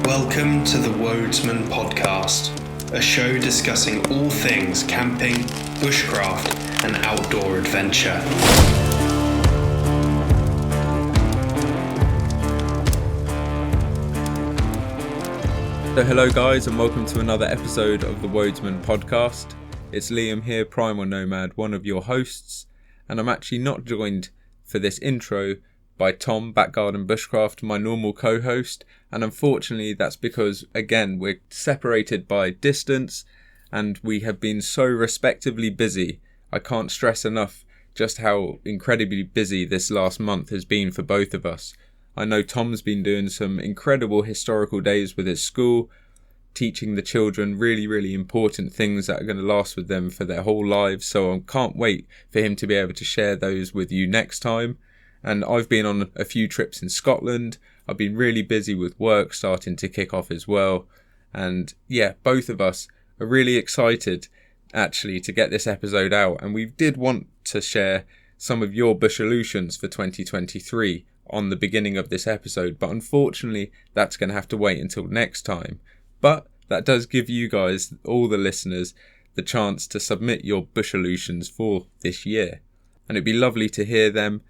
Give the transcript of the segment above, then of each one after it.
Welcome to the Wodesman podcast, a show discussing all things camping, bushcraft, and outdoor adventure. So hello guys, and welcome to another episode of the Wodesman podcast. It's Liam here, Primal Nomad, one of your hosts, and I'm actually not joined for this intro by Tom, Back Garden Bushcraft, my normal co-host, and unfortunately that's because, again, we're separated by distance and we have been so respectively busy. I can't stress enough just how incredibly busy this last month has been for both of us. I know Tom's been doing some incredible historical days with his school, teaching the children really important things that are going to last with them for their whole lives, so I can't wait for him to be able to share those with you next time. And I've been on a few trips in Scotland. I've been really busy with work starting to kick off as well. And yeah, both of us are really excited actually to get this episode out. And we did want to share some of your busholutions for 2023 on the beginning of this episode. But unfortunately, that's going to have to wait until next time. But that does give you guys, all the listeners, the chance to submit your busholutions for this year. And it'd be lovely to hear them.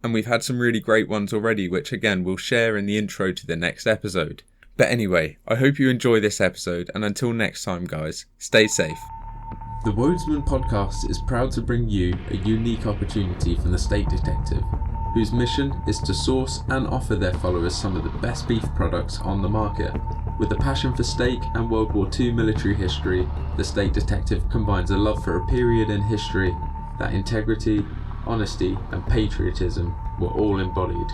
And we've had some really great ones already, which again we'll share in the intro to the next episode. But anyway, I hope you enjoy this episode, and until next time guys, stay safe. The Wodesman podcast is proud to bring you a unique opportunity from the State Detective, whose mission is to source and offer their followers some of the best beef products on the market. With a passion for steak and World War II military history, the State Detective combines a love for a period in history that integrity, honesty and patriotism were all embodied.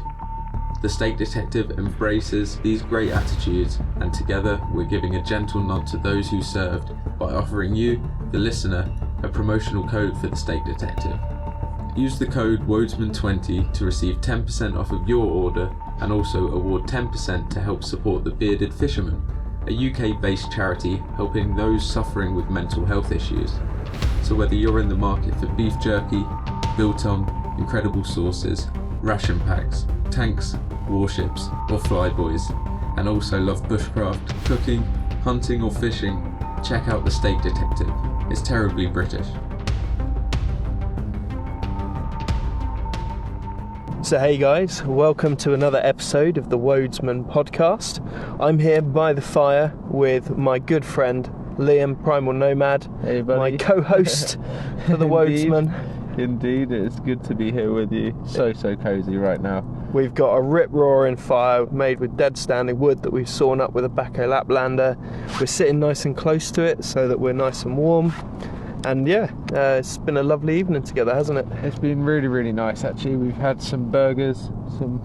The State Detective embraces these great attitudes, and together we're giving a gentle nod to those who served by offering you, the listener, a promotional code for the State Detective. Use the code Wodesman20 to receive 10% off of your order, and also award 10% to help support the Bearded Fisherman, a UK-based charity helping those suffering with mental health issues. So whether you're in the market for beef jerky, biltong, incredible sauces, ration packs, tanks, warships or flyboys, and also love bushcraft, cooking, hunting or fishing, check out the State Detective. It's terribly British. So hey guys, welcome to another episode of the Wodesman podcast. I'm here by the fire with my good friend Liam, Primal Nomad, Hey buddy. my co-host for the Wodesman. Indeed, it's good to be here with you. So cozy right now. We've got a rip-roaring fire made with dead standing wood that we've sawn up with a Baco Laplander. We're sitting nice and close to it so that we're nice and warm. And yeah, it's been a lovely evening together, hasn't it? It's been really nice actually. We've had some burgers, some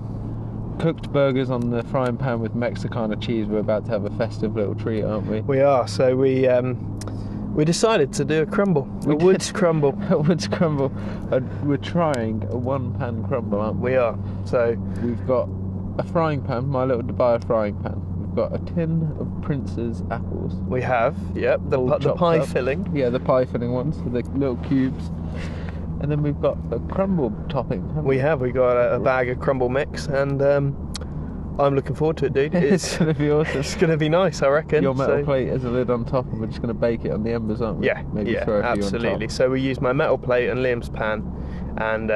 cooked burgers on the frying pan with Mexicana cheese. We're about to have a festive little treat, aren't we? We are. So we decided to do a crumble, a woods crumble. A woods crumble. We're trying a one-pan crumble, aren't we? We are. So we've got a frying pan, my little Dubai frying pan. We've got a tin of Prince's apples. we have, yep, the pie up. filling. Yeah, the pie filling ones, the little cubes. And then we've got a crumble topping. We got a bag of crumble mix, and I'm looking forward to it, dude. It's going to be awesome. It's going to be nice, I reckon. Your metal plate has a lid on top, and we're just going to bake it on the embers, aren't we? Yeah, Maybe throw a few absolutely. on top. So we use my metal plate and Liam's pan, and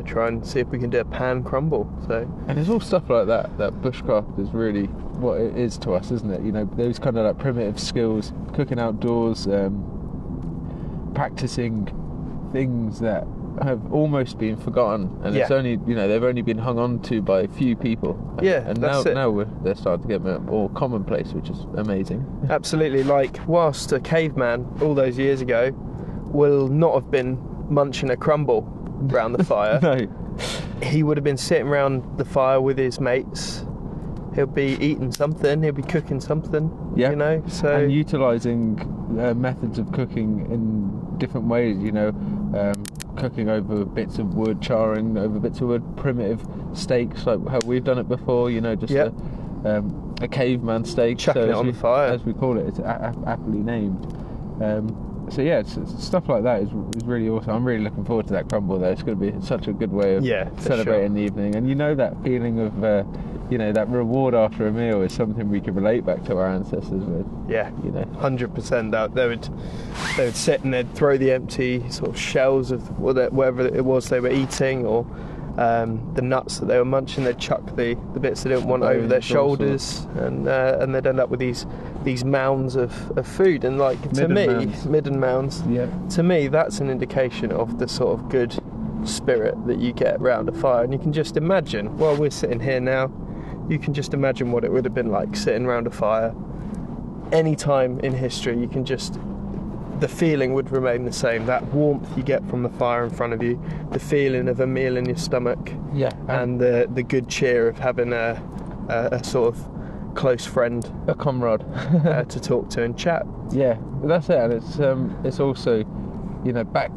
try and see if we can do a pan crumble. So, and it's all stuff like that bushcraft is really what it is to us, isn't it? You know, those kind of like primitive skills, cooking outdoors, practicing things that have almost been forgotten, and it's only, you know, they've only been hung on to by a few people. And that's it. now they're starting to get more commonplace, which is amazing. Absolutely. Like, whilst a caveman all those years ago will not have been munching a crumble round the fire, No. he would have been sitting round the fire with his mates. He'll be eating something, he'll be cooking something, you know, so... And utilising methods of cooking in different ways, you know, cooking over bits of wood, charring over bits of wood, primitive steaks, like how we've done it before, you know, just a caveman steak. Chucking it on the fire. As we call it, it's aptly named. So yeah, it's stuff like that is really awesome. I'm really looking forward to that crumble though. It's going to be such a good way of celebrating the evening. And you know that feeling of you know, that reward after a meal is something we can relate back to our ancestors with. Yeah, you know, 100%. They would sit and they'd throw the empty sort of shells of whatever it was they were eating, or the nuts that they were munching. They'd chuck the bits they didn't want over their shoulders, and they'd end up with these mounds of food. And like, to me, midden mounds. Yeah. To me, that's an indication of the sort of good spirit that you get around a fire. And you can just imagine, while we're sitting here now, you can just imagine what it would have been like sitting around a fire any time in history. You can just, the feeling would remain the same. That warmth you get from the fire in front of you, the feeling of a meal in your stomach, and the good cheer of having a sort of close friend, a comrade to talk to and chat. Yeah, that's it. And it's also, you know, back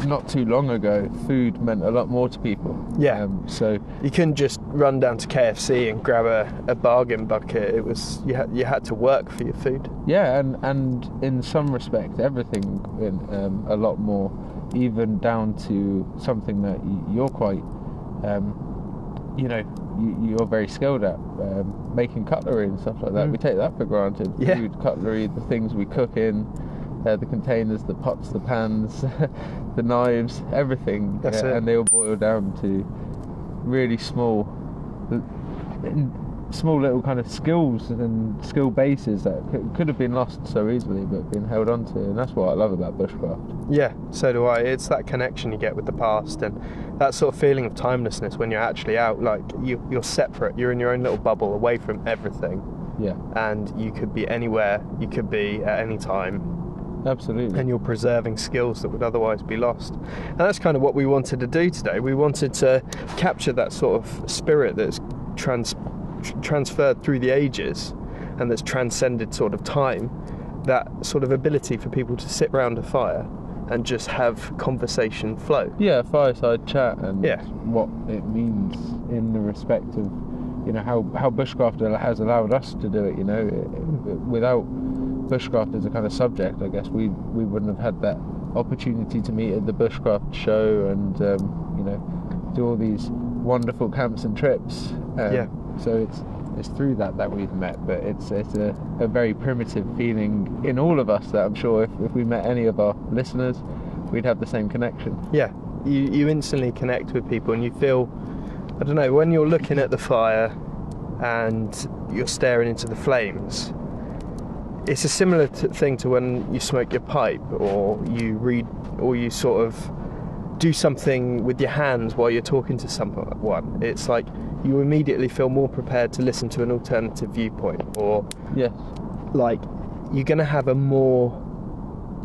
not too long ago, food meant a lot more to people. Yeah. So you couldn't just run down to KFC and grab a bargain bucket. It was you had to work for your food. Yeah, and in some respect, everything in a lot more, even down to something that you're quite, you know, you're very skilled at, making cutlery and stuff like that. We take that for granted. Yeah. Food, cutlery, the things we cook in. The containers, the pots, the pans, the knives, everything. That's it. And they all boil down to really small little kind of skills and skill bases that could have been lost so easily, but been held on to. And that's what I love about bushcraft. Yeah, so do I. It's that connection you get with the past, and that sort of feeling of timelessness when you're actually out. Like, you're separate. You're in your own little bubble, away from everything. Yeah. And you could be anywhere. You could be at any time. Absolutely. And you're preserving skills that would otherwise be lost. And that's kind of what we wanted to do today. We wanted to capture that sort of spirit that's transferred through the ages and that's transcended sort of time, that sort of ability for people to sit around a fire and just have conversation flow. Yeah, fireside chat, and yeah, what it means in the respect of, you know, how bushcraft has allowed us to do it. You know, without bushcraft as a kind of subject, I guess we wouldn't have had that opportunity to meet at the bushcraft show and you know, do all these wonderful camps and trips. Yeah. So it's through that we've met, but it's a very primitive feeling in all of us that I'm sure if we met any of our listeners, we'd have the same connection. Yeah, you instantly connect with people, and you feel, I don't know, when you're looking at the fire and you're staring into the flames, it's a similar thing to when you smoke your pipe, or you read, or you sort of do something with your hands while you're talking to someone. It's like you immediately feel more prepared to listen to an alternative viewpoint, or yes, like you're going to have a more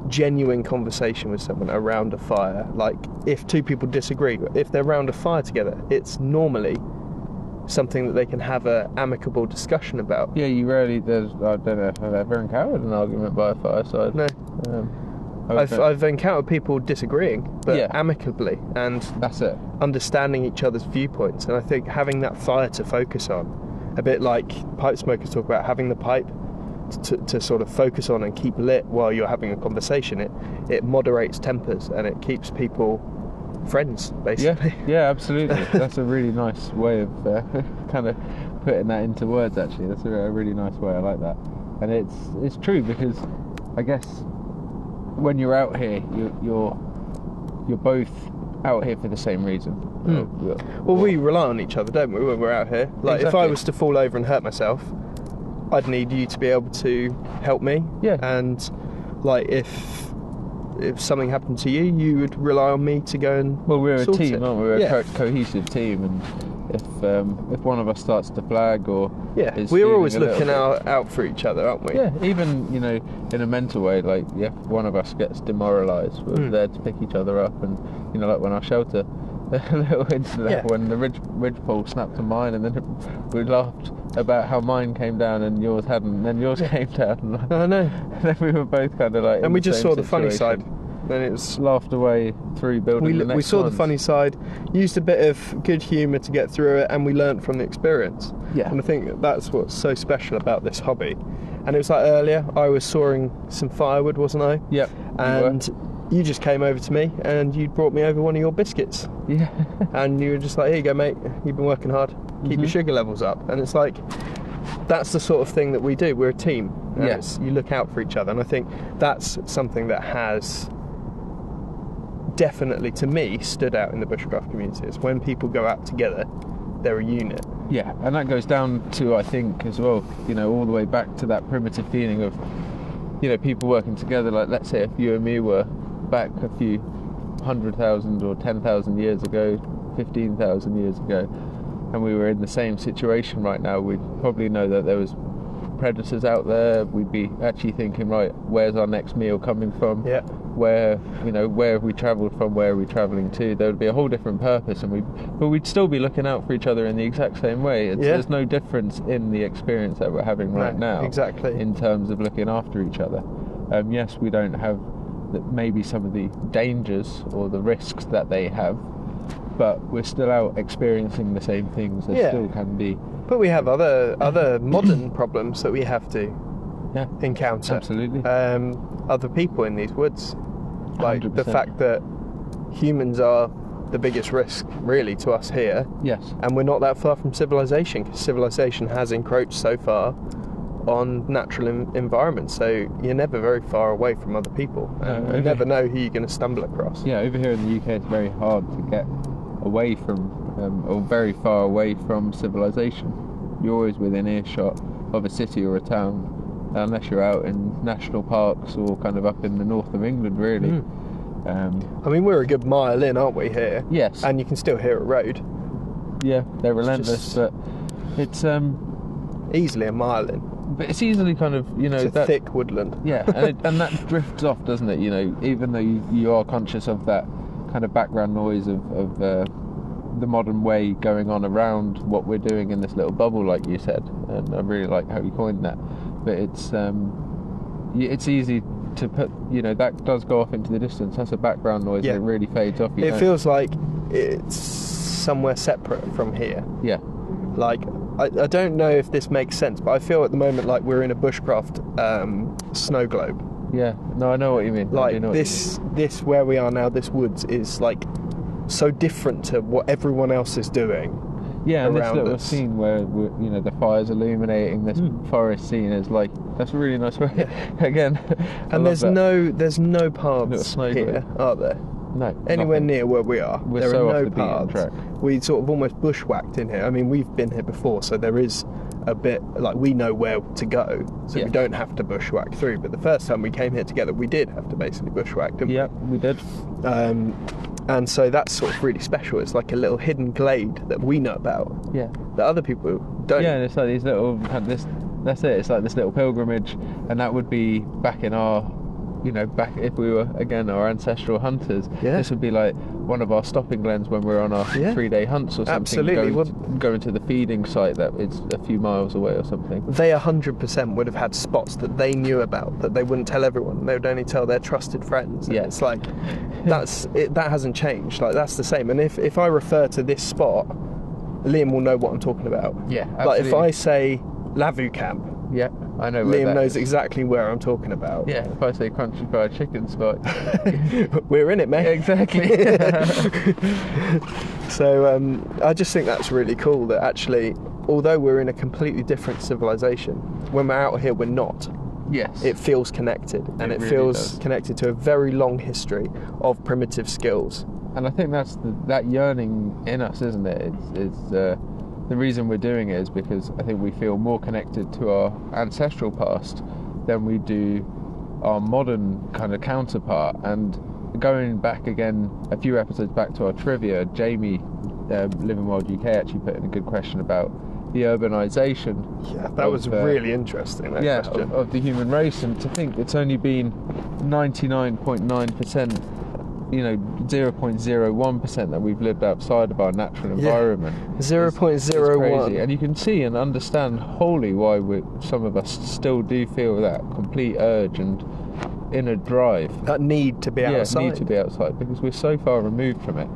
genuine conversation with someone around a fire. Like, if two people disagree, if they're around a fire together, it's normally something that they can have a amicable discussion about. Yeah, you rarely, I don't know if I've ever encountered an argument by a fireside. No. I've encountered people disagreeing, but amicably, and that's it, understanding each other's viewpoints. And I think having that fire to focus on, a bit like pipe smokers talk about, having the pipe to sort of focus on and keep lit while you're having a conversation, it moderates tempers and it keeps people friends, basically. Yeah, absolutely. That's a really nice way of kind of putting that into words. Actually, that's a really nice way. I like that, and it's true, because I guess when you're out here, you're both out here for the same reason. Well, we rely on each other, don't we, when we're out here? Like, exactly. If I was to fall over and hurt myself, I'd need you to be able to help me. Yeah. And like, if something happened to you, you would rely on me to go and we're a sort team, it. aren't we? We're a cohesive team, and if one of us starts to flag, or we're always looking out for each other, aren't we? Yeah, even, you know, in a mental way, like if one of us gets demoralised, we're there to pick each other up. And, you know, like when our shelter, a little incident when the ridge pole snapped to mine, and then we laughed about how mine came down and yours hadn't, and then yours came down. I know. And then we were both kind of like, and we just saw the funny situation. side. Then it was laughed away through building the next we saw ones. the funny side, used a bit of good humour to get through it, and we learnt from the experience. Yeah. And I think that's what's so special about this hobby. And it was like earlier, I was sawing some firewood, wasn't I? Yep. And you just came over to me and you brought me over one of your biscuits. Yeah. And you were just like, here you go, mate, you've been working hard, keep your sugar levels up. And it's like, that's the sort of thing that we do. We're a team. And you look out for each other. And I think that's something that has definitely, to me, stood out in the bushcraft community. Is when people go out together, they're a unit. Yeah, and that goes down to, I think, as well, you know, all the way back to that primitive feeling of, you know, people working together. Like, let's say if you and me were back a few 100,000 or 10,000 years ago, 15,000 years ago, and we were in the same situation right now, we'd probably know that there was predators out there. We'd be actually thinking, right, where's our next meal coming from? Yeah. Where, you know, where have we travelled from? Where are we travelling to? There would be a whole different purpose, but we'd still be looking out for each other in the exact same way. There's no difference in the experience that we're having right now. Exactly. In terms of looking after each other. Yes, we don't have maybe some of the dangers or the risks that they have, but we're still out experiencing the same things. There still can be. But we have other modern problems that we have to encounter. Absolutely. Other people in these woods. Like 100%. the fact that humans are the biggest risk, really, to us here. Yes. And we're not that far from civilization, because civilization has encroached so far on natural environments, so you're never very far away from other people, and you never know who you're going to stumble across. Yeah, over here in the UK it's very hard to get away from or very far away from civilization. You're always within earshot of a city or a town, unless you're out in national parks or kind of up in the north of England, really. I mean, we're a good mile in, aren't we, here? Yes. And you can still hear a road. Yeah, they're relentless, but it's easily a mile in. But it's easily kind of, you know, It's a thick woodland. Yeah, and that drifts off, doesn't it? You know, even though you are conscious of that kind of background noise of the modern way going on around what we're doing in this little bubble, like you said, and I really like how you coined that. But it's easy to put, you know, that does go off into the distance. That's a background noise, and it really fades off. It feels like it's somewhere separate from here. Yeah. Like, I don't know if this makes sense, but I feel at the moment like we're in a bushcraft snow globe. Yeah, no, I know what you mean. Like, this where we are now, this woods is like so different to what everyone else is doing. Yeah, and this little us. scene where you know, the fire's illuminating this forest scene is like, that's a really nice way. Again, and there's no paths here, are there? No, anywhere nothing. near where we are. We're there so are off no the beaten paths. track. We sort of almost bushwhacked in here. I mean, we've been here before, so there is a bit, like, we know where to go, so we don't have to bushwhack through. But the first time we came here together, we did have to basically bushwhack, didn't we? Yeah, we did. And so that's sort of really special. It's like a little hidden glade that we know about. Yeah. That other people don't. Yeah, and it's like these little, that's it. It's like this little pilgrimage, and that would be back in our, you know, back if we were, again, our ancestral hunters. Yeah. This would be like one of our stopping glens when we're on our 3-day hunts or something. Absolutely. Going to the feeding site that is a few miles away or something. They 100% would have had spots that they knew about that they wouldn't tell everyone. They would only tell their trusted friends. And it's like, that hasn't changed. Like, that's the same. And if I refer to this spot, Liam will know what I'm talking about. Yeah, absolutely. Like, if I say Lavu Camp, yeah, I know where Liam knows is. exactly where I'm talking about. Yeah, if I say crunchy fried chicken spot. We're in it, mate. Exactly. So I just think that's really cool that actually, although we're in a completely different civilization, when we're out here we're not. Yes. It feels connected, and it really feels does. connected to a very long history of primitive skills. And I think that's that yearning in us, isn't it? It's the reason we're doing it is because I think we feel more connected to our ancestral past than we do our modern kind of counterpart. And going back again a few episodes back to our trivia, Jamie, Living Wild UK, actually put in a good question about the urbanisation. Yeah, that was really interesting. That question. Of the human race, and to think it's only been 99.9%. You know, 0.01% that we've lived outside of our natural environment. 0.01. And you can see and understand wholly why some of us still do feel that complete urge and inner drive. That need to be outside. Need to be outside, because we're so far removed from it.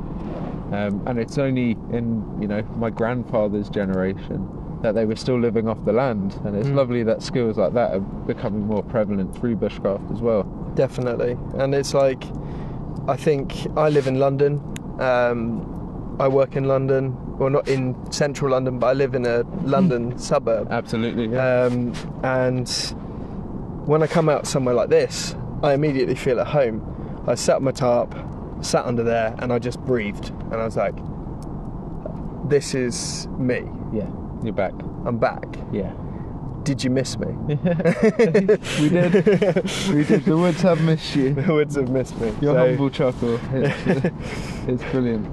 And it's only in, you know, my grandfather's generation that they were still living off the land. And it's lovely that skills like that are becoming more prevalent through bushcraft as well. Definitely. And it's like, I think I live in London. I work in London. Well, not in central London, but I live in a London suburb. Absolutely, yeah. And when I come out somewhere like this, I immediately feel at home. I sat on my tarp, sat under there, and I just breathed. And I was like, this is me. Yeah, you're back. I'm back. Yeah. Did you miss me? We did. The woods have missed you. The woods have missed me. Your humble chuckle. It's brilliant.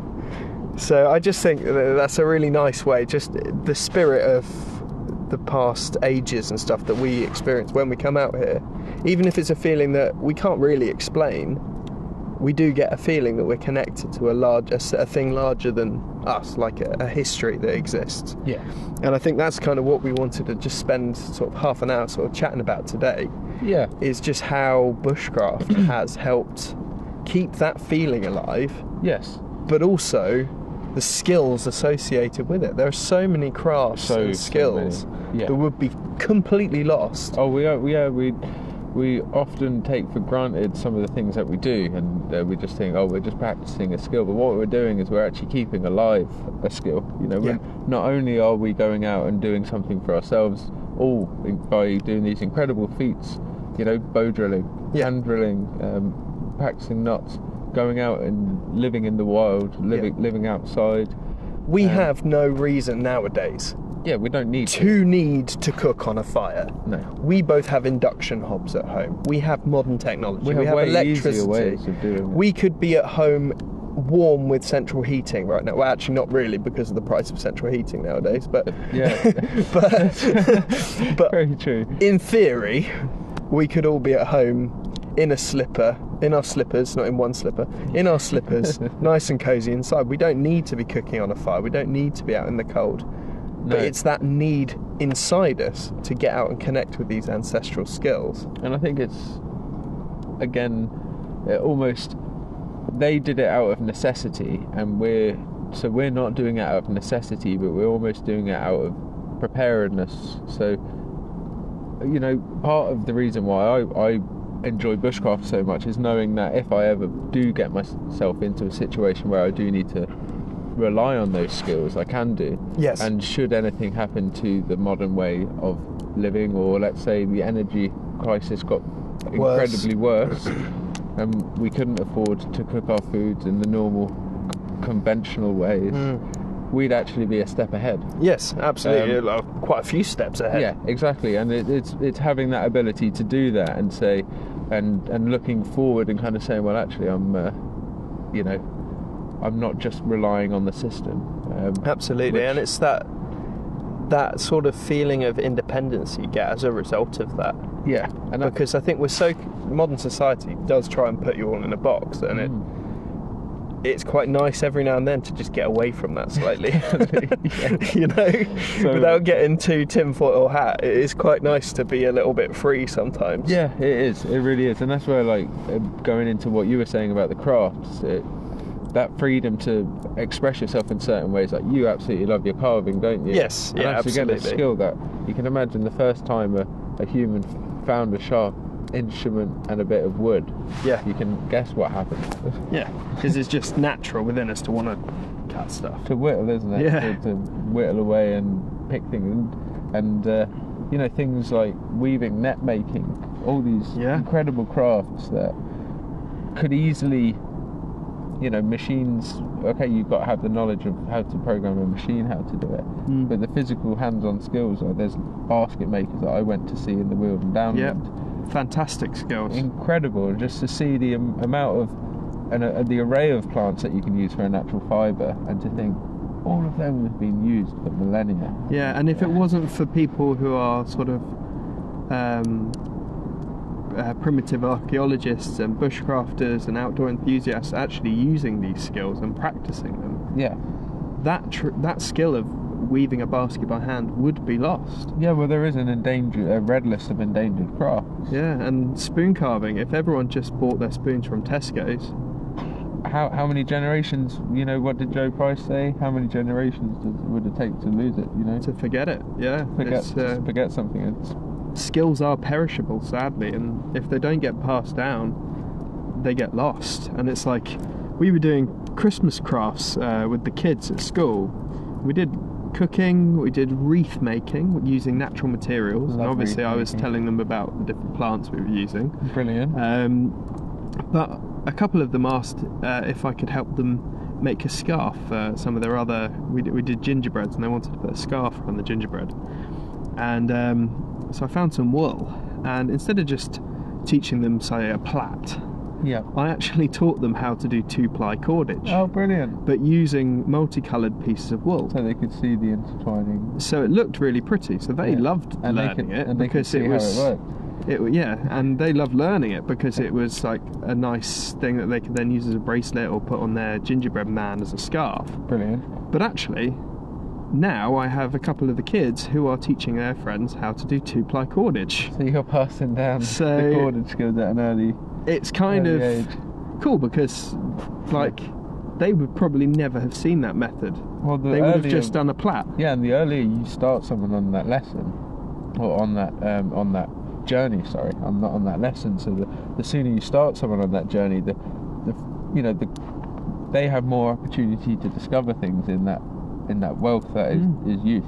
So I just think that's a really nice way, just the spirit of the past ages and stuff that we experience when we come out here. Even if it's a feeling that we can't really explain, we do get a feeling that we're connected to a thing larger than us, like a history that exists. Yeah. And I think that's kind of what we wanted to just spend sort of half an hour sort of chatting about today. Yeah. Is just how bushcraft has helped keep that feeling alive. Yes. But also the skills associated with it. There are so many crafts and skills that would be completely lost. Oh, we often take for granted some of the things that we do, and we just think, oh, we're just practicing a skill. But what we're doing is we're actually keeping alive a skill. Not only are we going out and doing something for ourselves, all by doing these incredible feats, bow drilling, hand drilling, practicing knots, going out and living in the wild, living outside. We have no reason nowadays. Yeah, we don't need to cook on a fire. No. We both have induction hobs at home. We have modern technology. We have way electricity. Easier ways of doing it. We could be at home warm with central heating right now. Well, actually not really, because of the price of central heating nowadays, but yeah. but very true. In theory, we could all be at home in our slippers, not in one slipper, in our slippers, nice and cozy inside. We don't need to be cooking on a fire. We don't need to be out in the cold. No. But it's that need inside us to get out and connect with these ancestral skills. And I think it's, again, they did it out of necessity, and we're not doing it out of necessity, but we're almost doing it out of preparedness. So, part of the reason why I enjoy bushcraft so much is knowing that if I ever do get myself into a situation where I do need to rely on those skills, I can do. Yes. And should anything happen to the modern way of living, or let's say the energy crisis got incredibly worse, and we couldn't afford to cook our foods in the normal conventional ways, we'd actually be a step ahead. Yes, absolutely. Quite a few steps ahead. Yeah, exactly. And it's having that ability to do that and say, and looking forward and kind of saying, well, actually, I'm not just relying on the system. Absolutely, and it's that sort of feeling of independence you get as a result of that. Yeah, and because I think modern society does try and put you all in a box, and it's quite nice every now and then to just get away from that slightly. Without getting too tinfoil hat, it is quite nice to be a little bit free sometimes. Yeah, it is. It really is, and that's where, going into what you were saying about the crafts, that freedom to express yourself in certain ways. Like, you absolutely love your carving, don't you? Yes, and absolutely. Again, a skill that you can imagine the first time a human found a sharp instrument and a bit of wood. Yeah. You can guess what happened. Yeah, because it's just natural within us to want to cut stuff. To whittle, isn't it? Yeah. To whittle away and pick things. And things like weaving, net making, all these incredible crafts that could easily... machines, okay, you've got to have the knowledge of how to program a machine, how to do it, but the physical hands-on skills, there's basket makers that I went to see in the Weald Downland. Fantastic skills. Incredible, just to see the amount of, and the array of plants that you can use for a natural fibre, and to think all of them have been used for millennia. Yeah, and if it wasn't for people who are sort of primitive archaeologists and bushcrafters and outdoor enthusiasts actually using these skills and practicing them, that skill of weaving a basket by hand would be lost. Yeah, well, there is a red list of endangered crafts. Yeah, and spoon carving, if everyone just bought their spoons from Tesco's, how many generations, what did Joe Price say, how many generations would it take to lose it, to forget it. Forget something. Skills are perishable, sadly, and if they don't get passed down, they get lost. And it's like, we were doing Christmas crafts with the kids at school. We did cooking, we did wreath making using natural materials. Love and obviously I was wreath making. telling them about the different plants we were using. Brilliant. But a couple of them asked if I could help them make a scarf for some of their other... We did gingerbreads, and they wanted to put a scarf on the gingerbread. And so I found some wool, and instead of just teaching them, say, a plait, Yeah. I actually taught them how to do 2-ply cordage, Oh, brilliant. but using multicoloured pieces of wool. So they could see the intertwining. So it looked really pretty. So they loved And they learning could, it and they could because see it was... how it worked. And they loved learning it because it was like a nice thing that they could then use as a bracelet or put on their gingerbread man as a scarf. Brilliant. But actually, now I have a couple of the kids who are teaching their friends how to do 2-ply cordage. So you're passing down So- the cordage skills at an early It's kind of age. cool because, like, they would probably never have seen that method. Well, the They would have earlier- just done a plait. Yeah, and the earlier you start someone on that lesson, or on that journey, sorry, I'm not on that lesson. So the sooner you start someone on that journey, they have more opportunity to discover things in that wealth that is youth.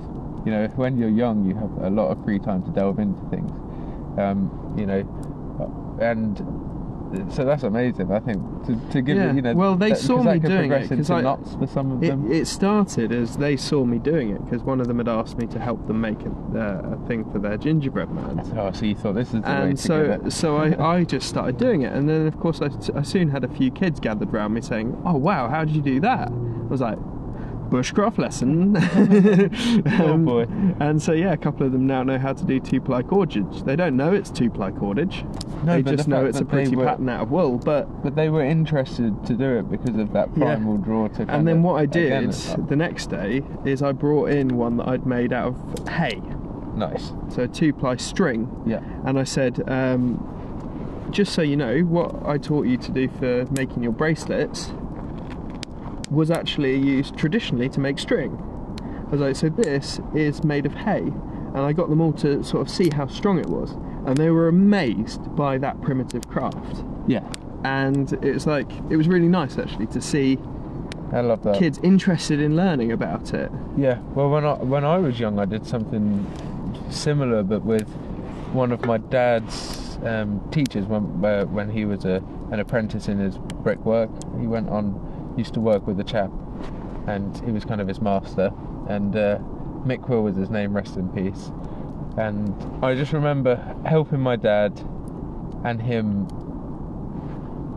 You know, when you're young, you have a lot of free time to delve into things. And so that's amazing. I think to give Yeah. it, Well, they saw me could doing progress it, 'cause into I- knots for some of them. It started as they saw me doing it because one of them had asked me to help them make a thing for their gingerbread man. Oh, so you thought this is the way And to get it. so I I just started doing it, and then of course I soon had a few kids gathered around me saying, "Oh wow, how did you do that?" I was like, "Bushcraft lesson." Oh boy. And so yeah, a couple of them now know how to do 2-ply cordage. They don't know it's 2-ply cordage. No, They but the just know fact it's a that they pretty were- pattern out of wool. But they were interested to do it because of that primal draw to. and then what I did again, the next day is I brought in one that I'd made out of hay, nice. so a 2-ply string. Yeah. And I said, just so you know, what I taught you to do for making your bracelets was actually used traditionally to make string. I was like, so this is made of hay. And I got them all to sort of see how strong it was. And they were amazed by that primitive craft. Yeah. And it was really nice actually to see I love that. kids interested in learning about it. Yeah. Well, when I was young, I did something similar, but with one of my dad's teachers when he was an apprentice in his brickwork. He used to work with a chap, and he was kind of his master. And Mick Quill was his name, rest in peace. And I just remember helping my dad and him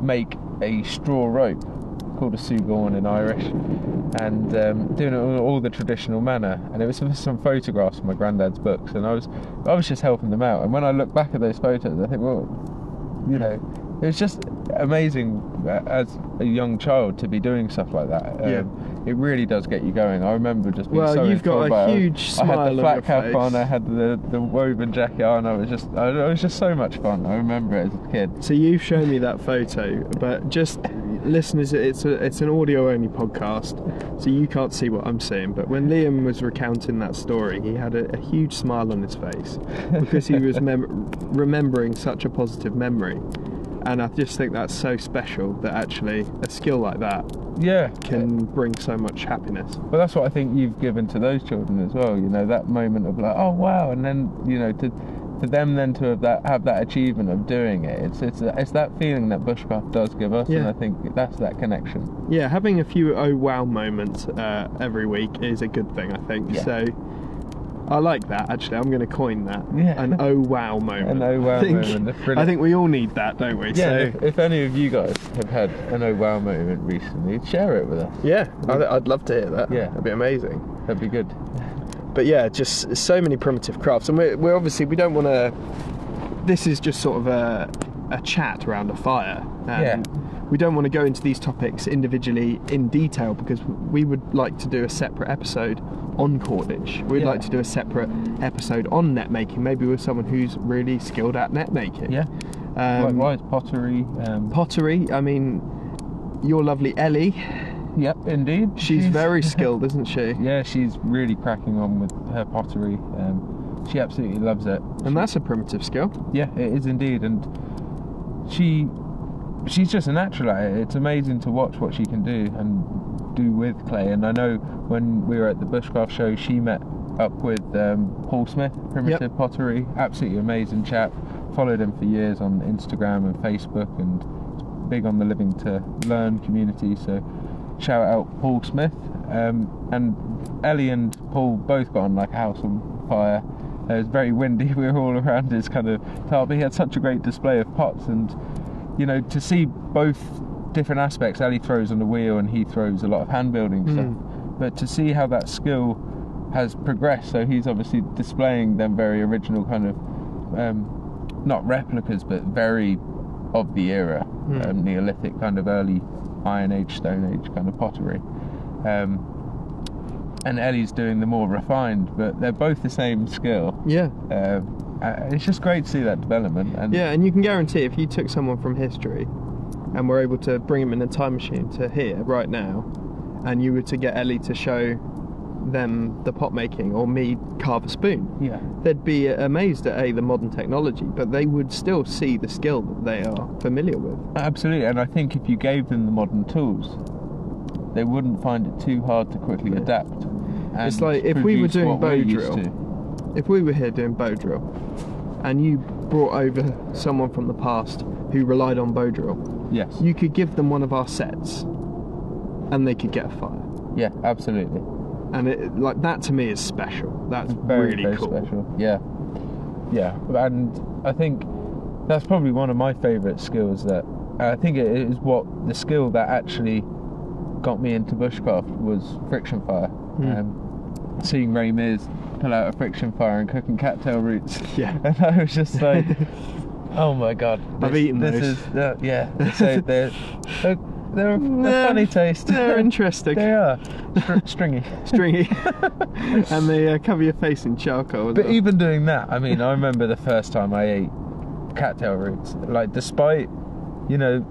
make a straw rope called a sugorn in Irish, and doing it in all the traditional manner. And it was some photographs from my granddad's books, and I was just helping them out. And when I look back at those photos, I think, well, it was just amazing as a young child to be doing stuff like that. It really does get you going. I remember just being so you've got enthralled a by it. huge I smile had on the flat your cap face. on, I had the woven jacket on. It was just so much fun. I remember it as a kid. So you've shown me that photo, but just listeners, it's an audio only podcast, so you can't see what I'm seeing. But when Liam was recounting that story, he had a huge smile on his face because he was remembering such a positive memory. And I just think that's so special that actually a skill like that can bring so much happiness. But that's what I think you've given to those children as well. That moment of like, oh wow, and then for them then to have that achievement of doing it. It's that feeling that bushcraft does give us, and I think that's that connection. Yeah, having a few oh wow moments every week is a good thing, I think. Yeah. So I like that, actually. I'm going to coin that. Yeah. An oh wow moment. An oh wow moment. That's brilliant. I think we all need that, don't we? Yeah, So, if any of you guys have had an oh wow moment recently, share it with us. yeah, I'd love to hear that. Yeah. That'd be amazing. That'd be good. But yeah, just so many primitive crafts. And we're obviously, we don't want to... This is just sort of a chat around a fire. And we don't want to go into these topics individually in detail because we would like to do a separate episode on cordage. We'd like to do a separate episode on net making, maybe with someone who's really skilled at net making. Yeah. Likewise, pottery. Pottery, I mean, your lovely Ellie, Yep, indeed. she's very skilled, isn't she? Yeah, she's really cracking on with her pottery. She absolutely loves it. And that's a primitive skill. Yeah, it is indeed, and she she's just a natural at it. It's amazing to watch what she can do and do with clay. And I know when we were at the Bushcraft show, she met up with Paul Smith, Primitive Pottery. Absolutely amazing chap. Followed him for years on Instagram and Facebook, and big on the Living to Learn community. So shout out Paul Smith. And Ellie and Paul both got on like a house on fire. It was very windy. We were all around his kind of tarp. He had such a great display of pots, and you know, to see both different aspects. Ellie throws on the wheel and he throws a lot of hand building stuff, but to see how that skill has progressed. So he's obviously displaying them very original kind of not replicas, but very of the era, Neolithic kind of early Iron Age, Stone Age kind of pottery, and Ellie's doing the more refined, but they're both the same skill. It's just great to see that development. And you can guarantee if you took someone from history and were able to bring them in a time machine to here right now, and you were to get Ellie to show them the pot making, or me carve a spoon, they'd be amazed at the modern technology, but they would still see the skill that they are familiar with. Absolutely. And I think if you gave them the modern tools, they wouldn't find it too hard to quickly adapt. And it's like if we were doing bow drill, if we were here doing bow drill and you brought over someone from the past who relied on bow drill, you could give them one of our sets and they could get a fire. Yeah, absolutely. And it, like, that to me is special. That's very, really very cool. Special. Yeah. And I think that's probably one of my favourite skills. That I think it is what the skill that actually got me into bushcraft was friction fire. Seeing Ray Mears pull out a friction fire and cooking cattail roots. Yeah. And I was just like, oh my god. I've eaten those. So they're a funny taste. They're interesting. They are. Stringy. And they cover your face in charcoal as But well. even doing that, I mean, I remember the first time I ate cattail roots. Like, despite, you know,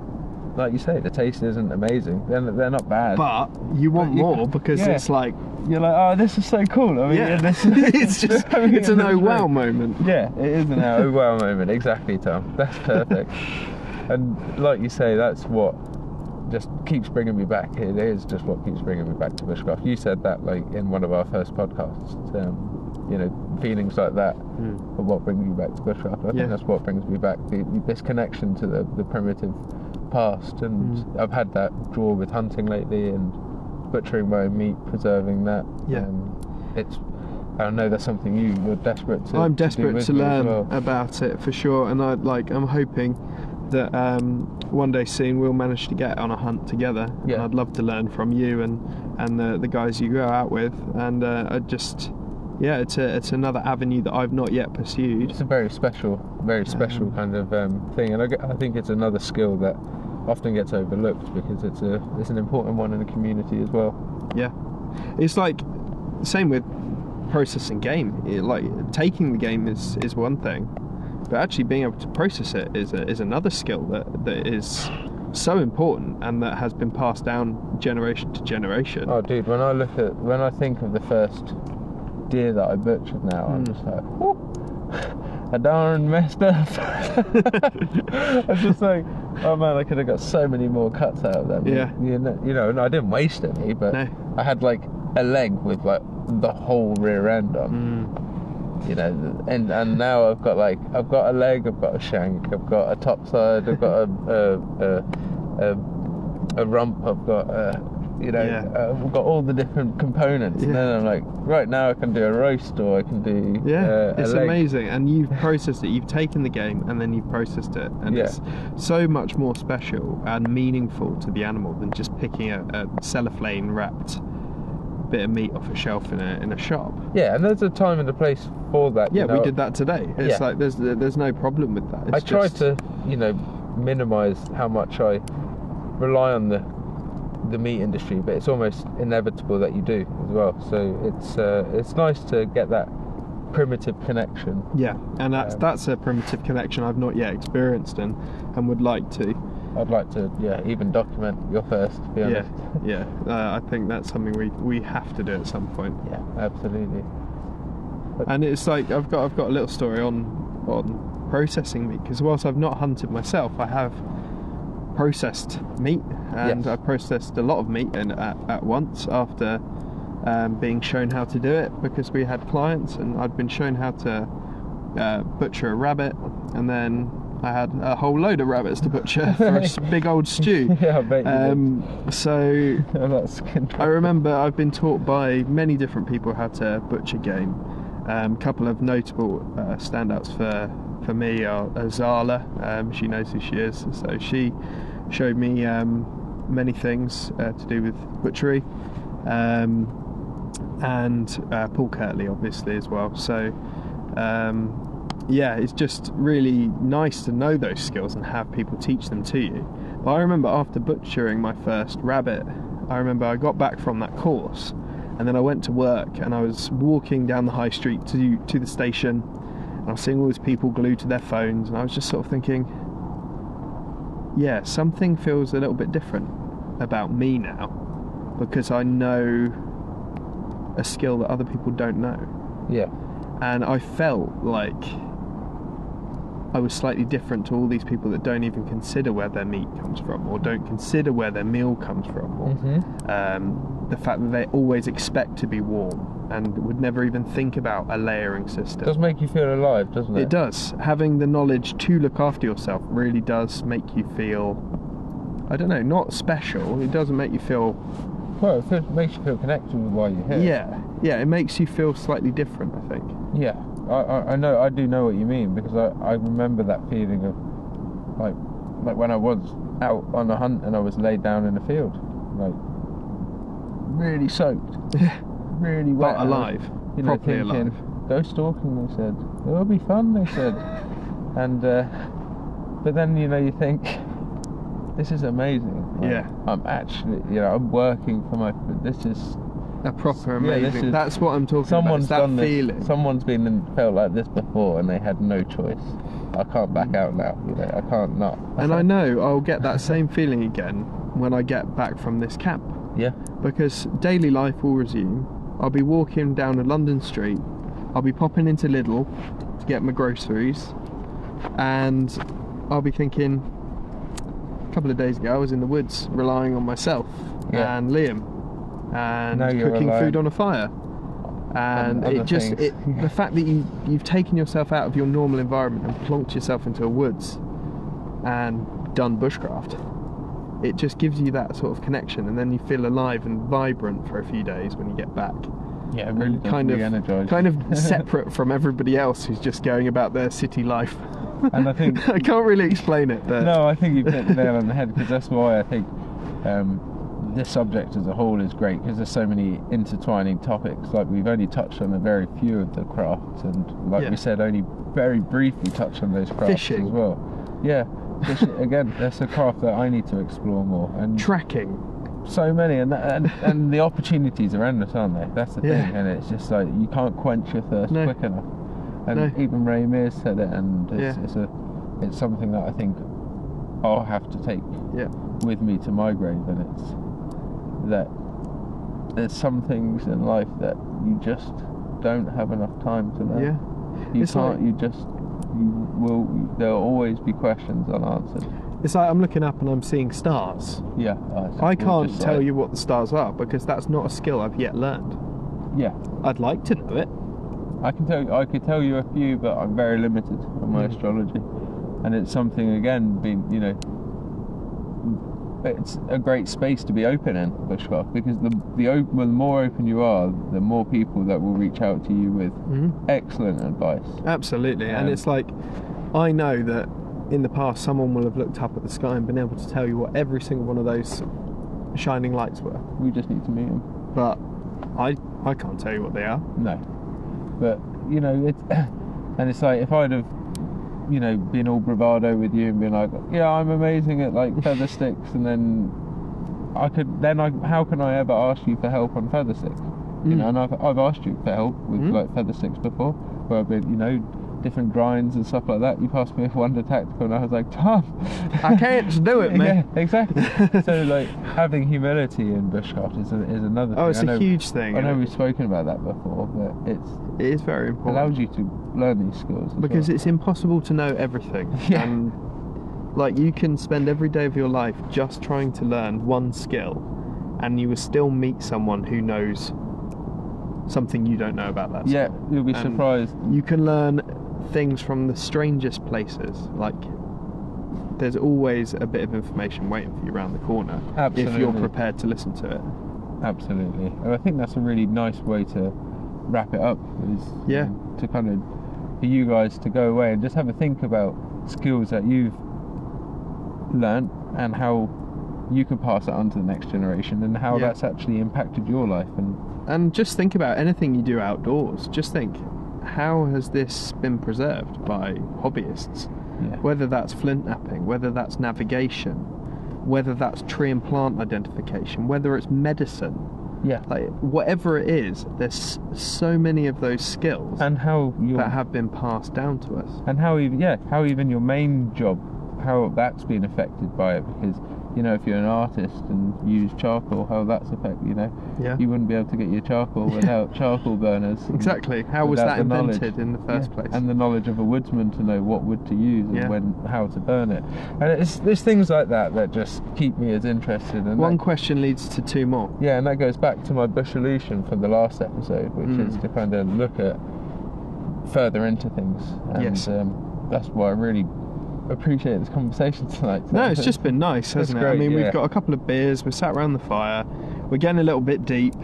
like you say, the taste isn't amazing. They're not bad. But you want more because it's like... You're like, oh, this is so cool. I mean, it's just, it's an oh wow moment. Yeah, it is an oh wow moment. Exactly, Tom. That's perfect. And like you say, that's what just keeps bringing me back. It is just what keeps bringing me back to bushcraft. You said that like in one of our first podcasts. You know, feelings like that are what bring you back to bushcraft. I think that's what brings me back. This connection to the primitive past, and I've had that draw with hunting lately and butchering my own meat, preserving that. I know that's something you're desperate to. I'm desperate to learn about it for sure, and I'm hoping that one day soon we'll manage to get on a hunt together. And I'd love to learn from you and the guys you go out with, and it's another avenue that I've not yet pursued. It's a very special kind of thing, and I think it's another skill that often gets overlooked because it's an important one in the community as well. Yeah, it's like same with processing game. Like taking the game is one thing, but actually being able to process it is another skill that is so important and that has been passed down generation to generation. Oh, dude, when I think of the first deer that I butchered now, I'm just like, I darn messed up. I'm just like, oh man, I could have got so many more cuts out of them. Yeah. You know, and I didn't waste any, but I had like a leg with like the whole rear end on. You know, and now I've got a leg, I've got a shank, I've got a top side, I've got a rump, I've got we've got all the different components, and then I'm like, right now I can do a roast, or I can do it's a leg. Amazing. And you've processed it, you've taken the game and then you've processed it, and it's so much more special and meaningful to the animal than just picking a cellophane wrapped bit of meat off a shelf in a shop. And there's a time and a place for that. We did that today. It's like there's no problem with that. I try to minimise how much I rely on the meat industry, but it's almost inevitable that you do as well. So it's nice to get that primitive connection. And that's a primitive connection I've not yet experienced and would like to. I'd like to even document your first, to be honest. I think that's something we have to do at some point. Absolutely. And it's like I've got a little story on processing meat, because whilst I've not hunted myself, I have processed meat, and Yes. I processed a lot of meat at once after being shown how to do it, because we had clients and I'd been shown how to butcher a rabbit, and then I had a whole load of rabbits to butcher for a big old stew. Yeah, I bet you did. So That's I remember I've been taught by many different people how to butcher game. A couple of notable standouts for me are Zala. She knows who she is, so she showed me many things to do with butchery, and Paul Kirtley obviously as well. So it's just really nice to know those skills and have people teach them to you. But I remember after butchering my first rabbit, I got back from that course, and then I went to work, and I was walking down the high street to the station, and I was seeing all these people glued to their phones, and I was just sort of thinking, yeah, something feels a little bit different about me now, because I know a skill that other people don't know. Yeah. And I felt like I was slightly different to all these people that don't even consider where their meat comes from, or don't consider where their meal comes from, or the fact that they always expect to be warm and would never even think about a layering system. It does make you feel alive, doesn't it? It does. Having the knowledge to look after yourself really does make you feel, I don't know, not special. It doesn't make you feel... Well, it makes you feel connected with why you're here. Yeah, it makes you feel slightly different, I think. Yeah, I know, I do know what you mean, because I remember that feeling of like when I was out on a hunt and I was laid down in the field, like really soaked, really wet, but alive, properly thinking, alive. Go stalking, they said. It'll be fun, they said. And but then you think, this is amazing. I'm actually, I'm working for my. This is a proper amazing. That's what I'm talking someone's about. That done feeling. This. Someone's been and felt like this before, and they had no choice. I can't back out now. I can't not. And I know I'll get that same feeling again when I get back from this camp. Yeah. Because daily life will resume. I'll be walking down a London street. I'll be popping into Lidl to get my groceries, and I'll be thinking, a couple of days ago I was in the woods relying on myself and Liam and cooking food on a fire, and the fact that you've taken yourself out of your normal environment and plonked yourself into a woods and done bushcraft, it just gives you that sort of connection, and then you feel alive and vibrant for a few days when you get back. Yeah, it really does re-energise. Kind of separate from everybody else who's just going about their city life. And I think I can't really explain it, but no, I think you've hit the nail on the head, because that's why I think this subject as a whole is great, because there's so many intertwining topics. Like, we've only touched on a very few of the crafts, and like we said, only very briefly touched on those crafts fishing as well. Yeah, fishing, again, that's a craft that I need to explore more. And tracking. So many, and the opportunities are endless, aren't they? That's the thing, and it's just like you can't quench your thirst quick enough. And even Ray Mears said it, and it's something that I think I'll have to take with me to my grave, and it's that there's some things in life that you just don't have enough time to learn. Yeah, there'll always be questions unanswered. It's like I'm looking up and I'm seeing stars. Yeah. I can't tell you what the stars are, because that's not a skill I've yet learned. Yeah. I'd like to know it. I could tell you a few, but I'm very limited on my astrology. And it's something, again, it's a great space to be open in bushcraft, because the more open you are, the more people that will reach out to you with excellent advice. Absolutely. And it's like, I know that in the past someone will have looked up at the sky and been able to tell you what every single one of those shining lights were. We just need to meet them. But I can't tell you what they are. No. But it's like, if I'd have been all bravado with you and been like, I'm amazing at like feather sticks, and then how can I ever ask you for help on feather sticks? And I've asked you for help with like feather sticks before, where I've been different grinds and stuff like that. You passed me a Wonder Tactical, and I was like, Tom, I can't do it, man. Yeah, exactly. So like, having humility in bushcraft is another thing. Oh, it's a huge thing. I know we've spoken about that before, but it is very important. Allows you to learn these skills because it's impossible to know everything. Yeah. And Like, you can spend every day of your life just trying to learn one skill, and you will still meet someone who knows something you don't know about that Yeah, skill. you'll be And surprised. you can learn things from the strangest places. Like, there's always a bit of information waiting for you around the corner if you're Absolutely. prepared to listen to it. Absolutely. And I think that's a really nice way to wrap it up, is Yeah. to kind of, for you guys to go away and just have a think about skills that you've learnt and how you could pass that on to the next generation, and how Yeah. that's actually impacted your life. And just think about anything you do outdoors. Just think, how has this been preserved by hobbyists? Yeah. Whether that's flint knapping, whether that's navigation, whether that's tree and plant identification, whether it's medicine, Yeah. like whatever it is, there's so many of those skills And how your that have been passed down to us. and how even your main job, how that's been affected by it. Because, you know, if you're an artist and use charcoal, how that's affected, Yeah. you wouldn't be able to get your charcoal without charcoal burners. Exactly. How was without that the knowledge. invented in the first place? And the knowledge of a woodsman to know what wood to use Yeah. and how to burn it. And there's things like that just keep me as interested. And One that, question leads to two more. and that goes back to my bush solution from the last episode, which is to kind of look at further into things. And Yes. that's why I really appreciate this conversation tonight. No, it's just been nice, hasn't it? I great, mean, yeah. we've got a couple of beers, we're sat around the fire, we're getting a little bit deep,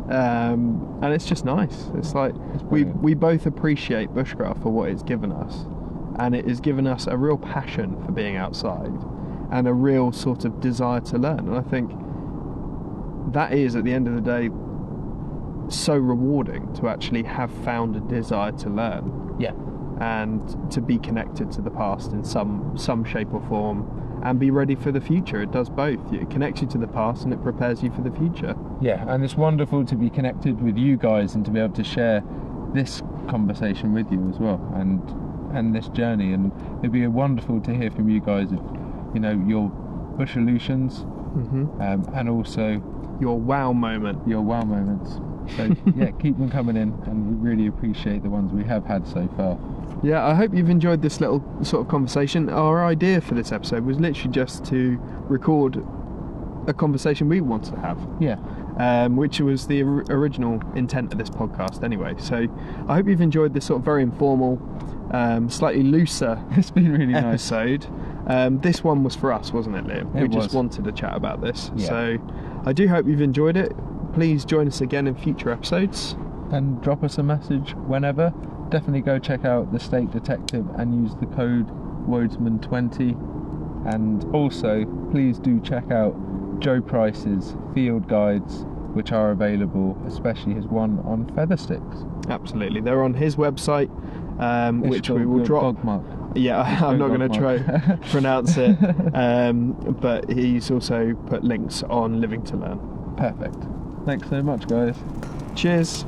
and it's just nice. It's like brilliant. we both appreciate bushcraft for what it's given us, and it has given us a real passion for being outside and a real sort of desire to learn. And I think that is, at the end of the day, so rewarding to actually have found a desire to learn Yeah. and to be connected to the past in some shape or form, and be ready for the future. It does both. It connects you to the past and it prepares you for the future. Yeah, and it's wonderful to be connected with you guys and to be able to share this conversation with you as well, and this journey. And it'd be wonderful to hear from you guys of, your bush solutions, and also Your wow moment. your wow moments. So yeah, keep them coming in, and we really appreciate the ones we have had so far. Yeah, I hope you've enjoyed this little sort of conversation. Our idea for this episode was literally just to record a conversation we wanted to have. Yeah. Which was the original intent of this podcast anyway. So I hope you've enjoyed this sort of very informal, slightly looser It's been really nice. episode. This one was for us, wasn't it, Liam? It We just was. wanted to chat about this. Yeah. So I do hope you've enjoyed it. Please join us again in future episodes. And drop us a message whenever. Definitely go check out The State Detective and use the code Wodesman20. And also, please do check out Joe Price's field guides, which are available, especially his one on feather sticks. Absolutely. They're on his website, which we will Your drop. dog mark. Yeah, I'm not going to try Dogmark. pronounce it. But he's also put links on Living to Learn. Perfect. Thanks so much, guys. Cheers.